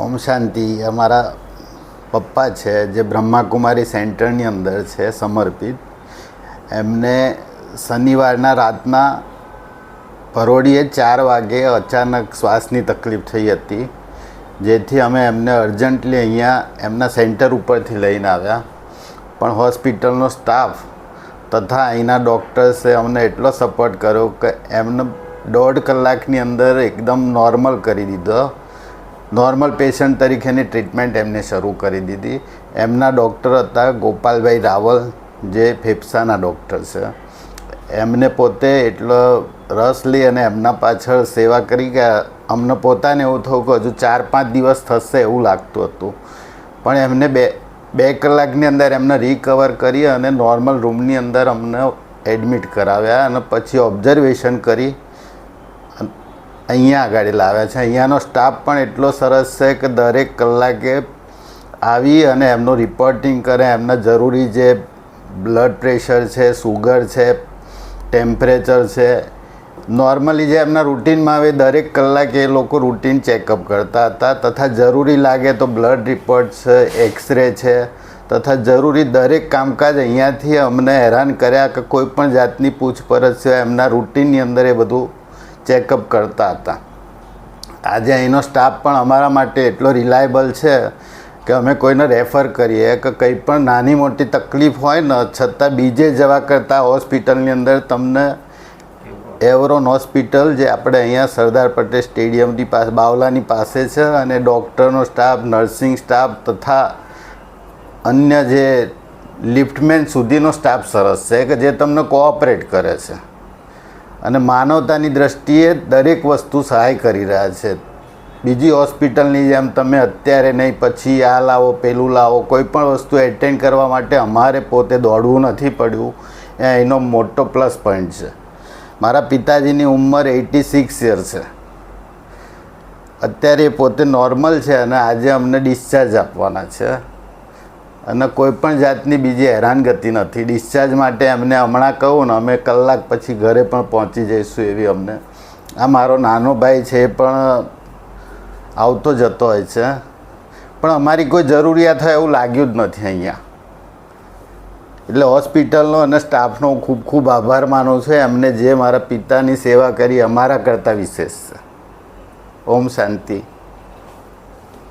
ઓમ શાંતિ. અમારા પપ્પા છે જે બ્રહ્માકુમારી સેન્ટરની અંદર છે સમર્પિત, એમને શનિવારના રાતના પરોઢિયે 4 વાગે અચાનક શ્વાસની તકલીફ થઈ હતી, જેથી અમે એમને અર્જન્ટલી અહીંયા એમના સેન્ટર ઉપરથી લઈને આવ્યા. પણ હોસ્પિટલનો સ્ટાફ તથા અહીંના ડૉક્ટર્સે અમને એટલો સપોર્ટ કર્યો કે એમને 1.5 કલાકની અંદર એકદમ નોર્મલ કરી દીધો. નોર્મલ પેશન્ટ તરીકેની ટ્રીટમેન્ટ એમને શરૂ કરી દીધી. એમના ડૉક્ટર હતા ગોપાલભાઈ રાવલ, જે ફેફસાના ડૉક્ટર છે. એમને પોતે એટલો રસ લઈ અને એમના પાછળ સેવા કરી કે અમને પોતાને એવું થયું કે હજુ 4-5 દિવસ થશે એવું લાગતું હતું. પણ એમને બે કલાકની અંદર એમને રિકવર કરી અને નોર્મલ રૂમની અંદર અમને એડમિટ કરાવ્યા અને પછી ઓબ્ઝર્વેશન કરી અહીંયા આગળ લાવ્યા છે. અહીંયાનો સ્ટાફ પણ એટલો સરસ છે કે દરેક કલાકે આવી અને એમનું રિપોર્ટિંગ કરે. એમના જરૂરી જે બ્લડ પ્રેશર છે, સુગર છે, ટેમ્પરેચર છે, નોર્મલી જે એમના રૂટીનમાં આવે દરેક કલાકે એ લોકો રૂટીન ચેકઅપ કરતા હતા. તથા જરૂરી લાગે તો બ્લડ રિપોર્ટ છે, એક્સરે છે, તથા જરૂરી દરેક કામકાજ અહીંયાથી અમને હેરાન કર્યા કે કોઈ પણ જાતની પૂછપરછ છે એમના રૂટીનની અંદર એ બધું ચેકઅપ કરતા હતા. આજે અહીંનો સ્ટાફ પણ અમારા માટે એટલો રિલાયબલ છે કે અમે કોઈને રેફર કરીએ કે કંઈ પણ નાની મોટી તકલીફ હોય ને છતાં બીજે જવા કરતાં હોસ્પિટલની અંદર તમને એવરોન હોસ્પિટલ જે આપણે અહીંયા સરદાર પટેલ સ્ટેડિયમની પાસે બાવલાની પાસે છે, અને ડૉક્ટરનો સ્ટાફ, નર્સિંગ સ્ટાફ તથા અન્ય જે લિફ્ટમેન સુધીનો સ્ટાફ સરસ છે કે જે તમને કોઓપરેટ કરે છે અને માનવતાની દૃષ્ટિએ દરેક વસ્તુ સહાય કરી રહ્યા છે. બીજી હોસ્પિટલની જેમ તમે અત્યારે નહીં પછી આ લાવો પેલું લાવો, કોઈ પણ વસ્તુ એટેન્ડ કરવા માટે અમારે પોતે દોડવું નથી પડ્યું. એ એનો મોટો પ્લસ પોઈન્ટ છે. મારા પિતાજીની ઉંમર 86 યર છે. અત્યારે એ પોતે નોર્મલ છે અને આજે અમને ડિસ્ચાર્જ આપવાના છે અને કોઈ પણ જાતની બીજી હેરાનગતિ નથી. ડિસ્ચાર્જ માટે એમને હમણાં કહું ને અમે કલાક પછી ઘરે પણ પહોંચી જઈશું એવી અમને. આ મારો નાનો ભાઈ છે, એ પણ આવતો જતો હોય છે, પણ અમારી કોઈ જરૂરિયાત હોય એવું લાગ્યું જ નથી અહીંયા. એટલે હોસ્પિટલનો અને સ્ટાફનો હું ખૂબ ખૂબ આભાર માનું છું. એમને જે મારા પિતાની સેવા કરી અમારા કરતાં વિશેષ છે. ઓમ શાંતિ.